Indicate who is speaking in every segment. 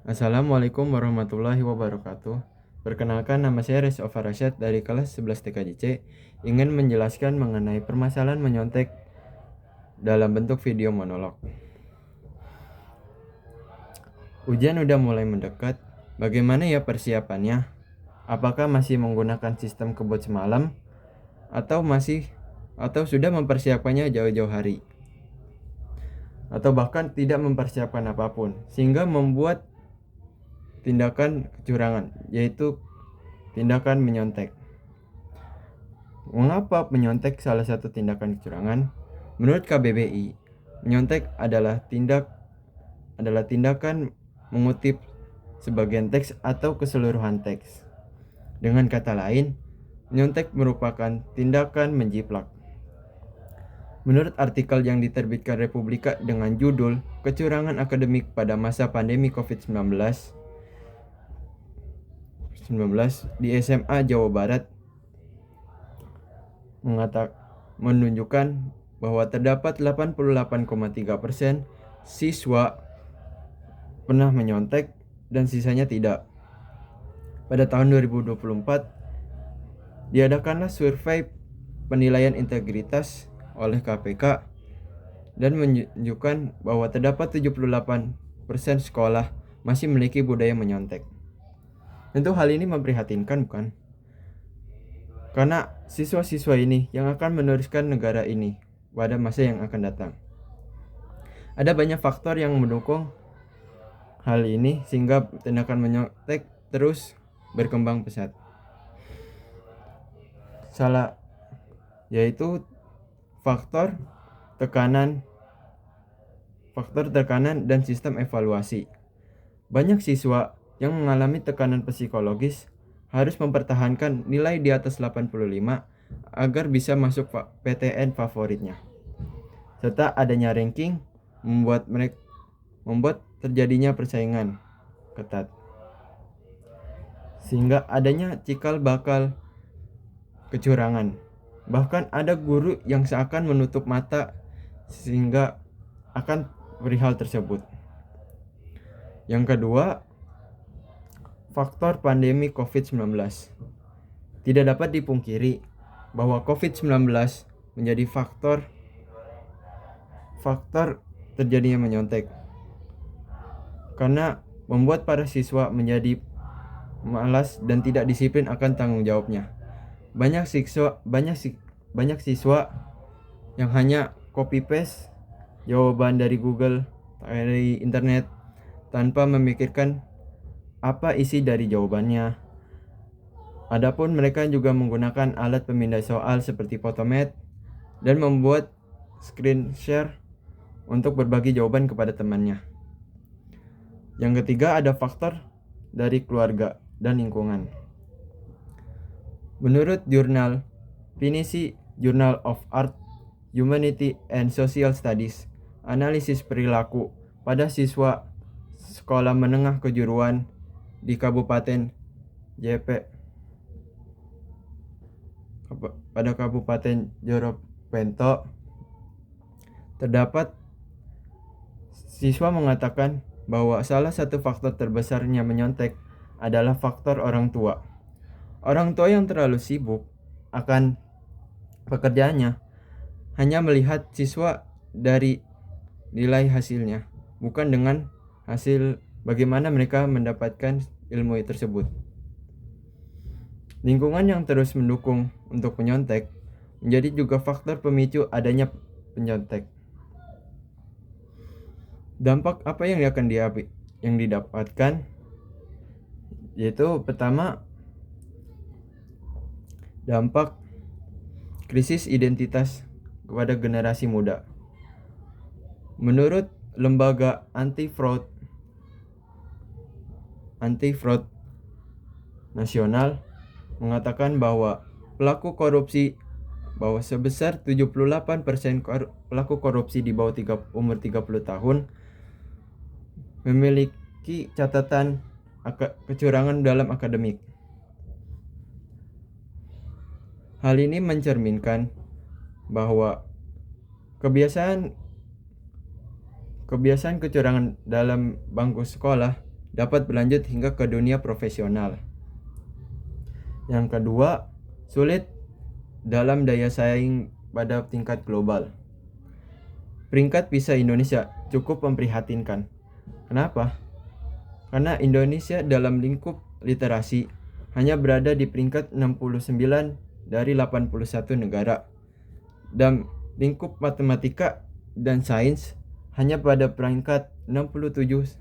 Speaker 1: Assalamualaikum warahmatullahi wabarakatuh. Perkenalkan, nama saya Reza Ofarashad dari kelas 11 TKJC, ingin menjelaskan mengenai permasalahan menyontek dalam bentuk video monolog. Ujian udah mulai mendekat, bagaimana ya persiapannya? Apakah masih menggunakan sistem kebut semalam atau sudah mempersiapkannya jauh-jauh hari? Atau bahkan tidak mempersiapkan apapun sehingga membuat tindakan kecurangan, yaitu tindakan menyontek. Mengapa menyontek salah satu tindakan kecurangan? Menurut KBBI, menyontek adalah tindakan mengutip sebagian teks atau keseluruhan teks. Dengan kata lain, menyontek merupakan tindakan menjiplak. Menurut artikel yang diterbitkan Republika dengan judul Kecurangan Akademik pada Masa Pandemi COVID-19 di SMA Jawa Barat, menunjukkan bahwa terdapat 88,3% siswa pernah menyontek dan sisanya tidak. Pada tahun 2024, diadakanlah survei penilaian integritas oleh KPK dan menunjukkan bahwa terdapat 78% sekolah masih memiliki budaya menyontek. Tentu hal ini memprihatinkan, bukan? Karena siswa-siswa ini yang akan meneruskan negara ini pada masa yang akan datang. Ada banyak faktor yang mendukung hal ini sehingga tindakan menyontek terus berkembang pesat. Yaitu faktor tekanan dan sistem evaluasi. Banyak siswa yang mengalami tekanan psikologis harus mempertahankan nilai di atas 85 agar bisa masuk PTN favoritnya. Serta adanya ranking membuat terjadinya persaingan ketat. Sehingga adanya cikal bakal kecurangan. Bahkan ada guru yang seakan menutup mata sehingga akan perihal tersebut. Yang kedua, faktor pandemi COVID-19. Tidak dapat dipungkiri bahwa COVID-19 menjadi faktor terjadinya menyontek. Karena membuat para siswa menjadi malas dan tidak disiplin akan tanggung jawabnya. Banyak siswa yang hanya copy paste jawaban dari Google, dari internet tanpa memikirkan apa isi dari jawabannya. Adapun mereka juga menggunakan alat pemindai soal seperti Photomath dan membuat screen share untuk berbagi jawaban kepada temannya. Yang ketiga, ada faktor dari keluarga dan lingkungan. Menurut jurnal Pinisi Journal of Art, Humanity and Social Studies, analisis perilaku pada siswa sekolah menengah kejuruan di Kabupaten Joropento, terdapat siswa mengatakan bahwa salah satu faktor terbesarnya menyontek adalah faktor orang tua. Orang tua yang terlalu sibuk akan pekerjaannya hanya melihat siswa dari nilai hasilnya, bukan dengan hasil bagaimana mereka mendapatkan ilmu tersebut. Lingkungan yang terus mendukung untuk menyontek menjadi juga faktor pemicu adanya penyontek. Dampak apa yang didapatkan? Yaitu pertama, dampak krisis identitas kepada generasi muda. Menurut lembaga anti-fraud nasional mengatakan bahwa sebesar 78% pelaku korupsi di bawah umur 30 tahun memiliki catatan kecurangan dalam akademik. Hal ini mencerminkan bahwa kebiasaan kecurangan dalam bangku sekolah dapat berlanjut hingga ke dunia profesional. Yang kedua, sulit dalam daya saing pada tingkat global. Peringkat PISA Indonesia cukup memprihatinkan. Kenapa? Karena Indonesia dalam lingkup literasi hanya berada di peringkat 69 dari 81 negara. Dan lingkup matematika dan sains hanya pada peringkat 67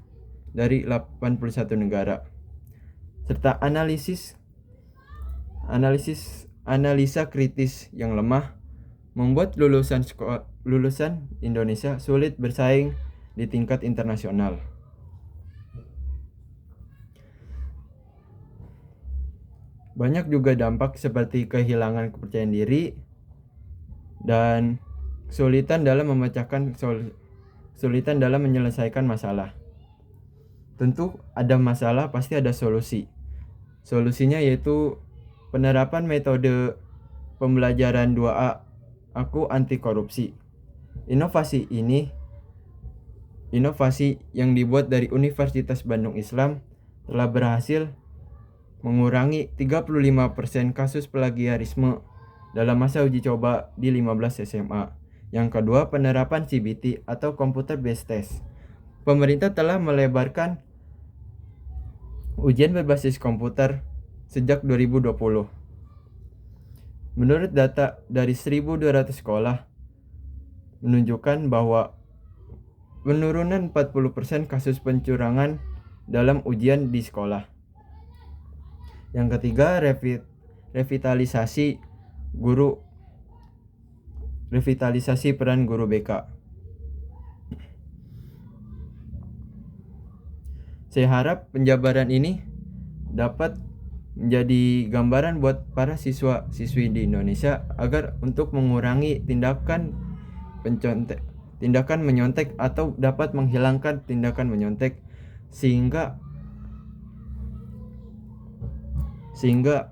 Speaker 1: dari 81 negara. Serta analisa kritis yang lemah membuat lulusan Indonesia sulit bersaing di tingkat internasional. Banyak juga dampak seperti kehilangan kepercayaan diri dan kesulitan dalam menyelesaikan masalah. Tentu ada masalah, pasti ada solusi. Solusinya yaitu penerapan metode pembelajaran 2A, Aku Anti Korupsi. Inovasi yang dibuat dari Universitas Bandung Islam telah berhasil mengurangi 35% kasus plagiarisme dalam masa uji coba di 15 SMA. Yang kedua, penerapan CBT atau Computer Based Test. Pemerintah telah melebarkan ujian berbasis komputer sejak 2020. Menurut data dari 1.200 sekolah menunjukkan bahwa penurunan 40% kasus pencurangan dalam ujian di sekolah. Yang ketiga, revitalisasi peran guru BK. Saya harap penjabaran ini dapat menjadi gambaran buat para siswa-siswi di Indonesia agar untuk mengurangi tindakan menyontek atau dapat menghilangkan tindakan menyontek sehingga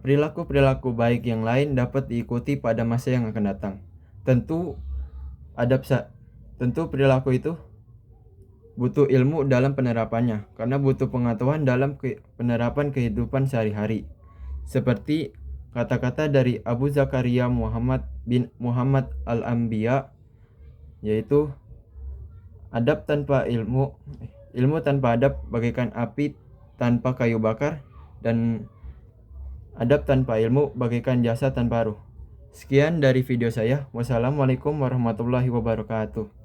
Speaker 1: perilaku-perilaku baik yang lain dapat diikuti pada masa yang akan datang. Tentu perilaku itu butuh ilmu dalam penerapannya, karena butuh pengetahuan dalam penerapan kehidupan sehari-hari. Seperti kata-kata dari Abu Zakaria Muhammad bin Muhammad Al-Anbiya, yaitu adab tanpa ilmu tanpa adab bagaikan api tanpa kayu bakar, dan adab tanpa ilmu bagaikan jasa tanpa ruh. Sekian dari video saya. Wassalamualaikum warahmatullahi wabarakatuh.